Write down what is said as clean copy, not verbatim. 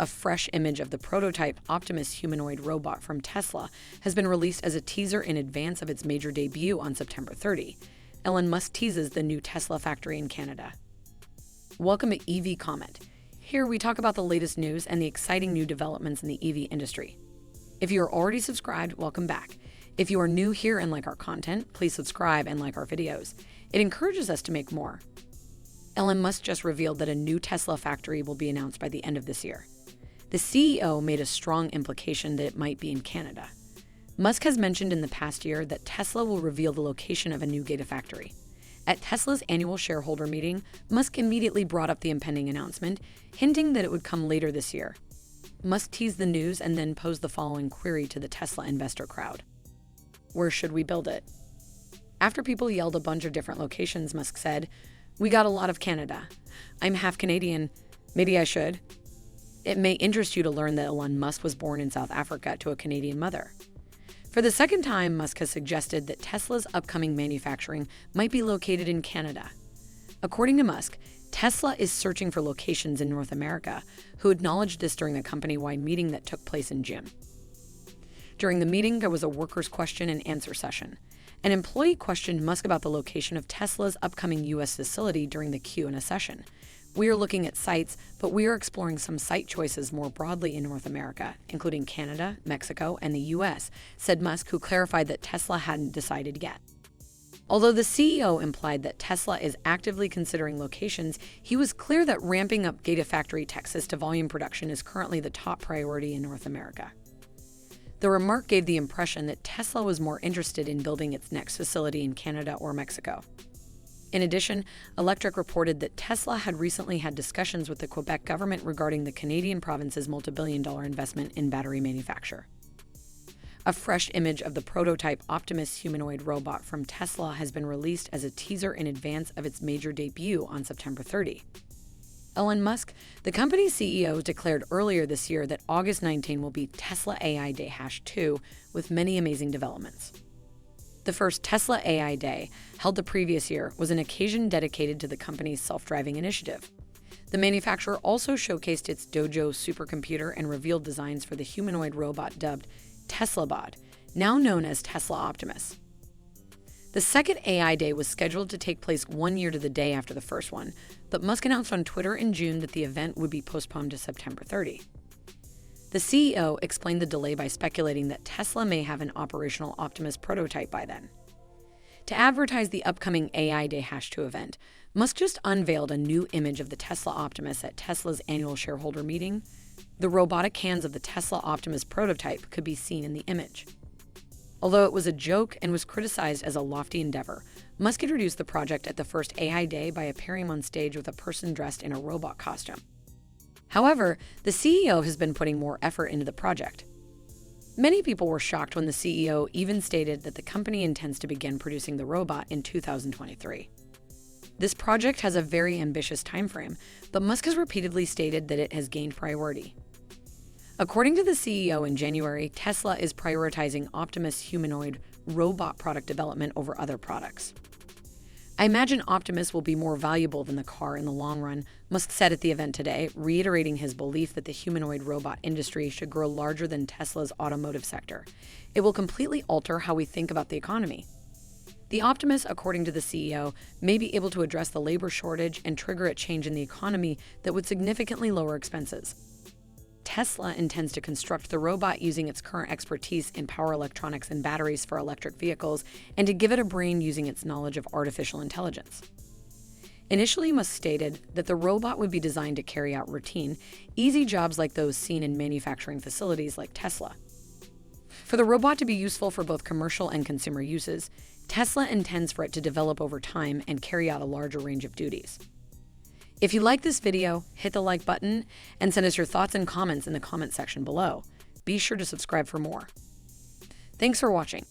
A fresh image of the prototype Optimus Humanoid robot from Tesla has been released as a teaser in advance of its major debut on September 30. Elon Musk teases the new Tesla factory in Canada. Welcome to EV Comment. Here we talk about the latest news and the exciting new developments in the EV industry. If you are already subscribed, welcome back. If you are new here and like our content, please subscribe and like our videos. It encourages us to make more. Elon Musk just revealed that a new Tesla factory will be announced by the end of this year. The CEO made a strong implication that it might be in Canada. Musk has mentioned in the past year that Tesla will reveal the location of a new Gigafactory. At Tesla's annual shareholder meeting, Musk immediately brought up the impending announcement, hinting that it would come later this year. Musk teased the news and then posed the following query to the Tesla investor crowd. Where should we build it? After people yelled a bunch of different locations, Musk said, "We got a lot of Canada. I'm half Canadian. Maybe I should." It may interest you to learn that Elon Musk was born in South Africa to a Canadian mother. For the second time, Musk has suggested that Tesla's upcoming manufacturing might be located in Canada. According to Musk, Tesla is searching for locations in North America, who acknowledged this during a company-wide meeting that took place in June. During the meeting, there was a workers' question and answer session. An employee questioned Musk about the location of Tesla's upcoming U.S. facility during the Q&A session. "We are looking at sites, but we are exploring some site choices more broadly in North America, including Canada, Mexico, and the U.S., said Musk, who clarified that Tesla hadn't decided yet. Although the CEO implied that Tesla is actively considering locations, he was clear that ramping up Gigafactory Texas to volume production is currently the top priority in North America. The remark gave the impression that Tesla was more interested in building its next facility in Canada or Mexico. In addition, Electric reported that Tesla had recently had discussions with the Quebec government regarding the Canadian province's multi-billion-dollar investment in battery manufacture. A fresh image of the prototype Optimus Humanoid robot from Tesla has been released as a teaser in advance of its major debut on September 30. Elon Musk, the company's CEO, declared earlier this year that August 19 will be Tesla AI Day #2 with many amazing developments. The first Tesla AI Day, held the previous year, was an occasion dedicated to the company's self-driving initiative. The manufacturer also showcased its Dojo supercomputer and revealed designs for the humanoid robot dubbed TeslaBot, now known as Tesla Optimus. The second AI Day was scheduled to take place 1 year to the day after the first one, but Musk announced on Twitter in June that the event would be postponed to September 30. The CEO explained the delay by speculating that Tesla may have an operational Optimus prototype by then. To advertise the upcoming AI Day #2 event, Musk just unveiled a new image of the Tesla Optimus at Tesla's annual shareholder meeting. The robotic hands of the Tesla Optimus prototype could be seen in the image. Although it was a joke and was criticized as a lofty endeavor, Musk introduced the project at the first AI Day by appearing on stage with a person dressed in a robot costume. However, the CEO has been putting more effort into the project. Many people were shocked when the CEO even stated that the company intends to begin producing the robot in 2023. This project has a very ambitious timeframe, but Musk has repeatedly stated that it has gained priority. According to the CEO in January, Tesla is prioritizing Optimus Humanoid robot product development over other products. "I imagine Optimus will be more valuable than the car in the long run," Musk said at the event today, reiterating his belief that the humanoid robot industry should grow larger than Tesla's automotive sector. "It will completely alter how we think about the economy." The Optimus, according to the CEO, may be able to address the labor shortage and trigger a change in the economy that would significantly lower expenses. Tesla intends to construct the robot using its current expertise in power electronics and batteries for electric vehicles, and to give it a brain using its knowledge of artificial intelligence. Initially, Musk stated that the robot would be designed to carry out routine, easy jobs like those seen in manufacturing facilities like Tesla. For the robot to be useful for both commercial and consumer uses, Tesla intends for it to develop over time and carry out a larger range of duties. If you like this video, hit the like button and send us your thoughts and comments in the comment section below. Be sure to subscribe for more. Thanks for watching.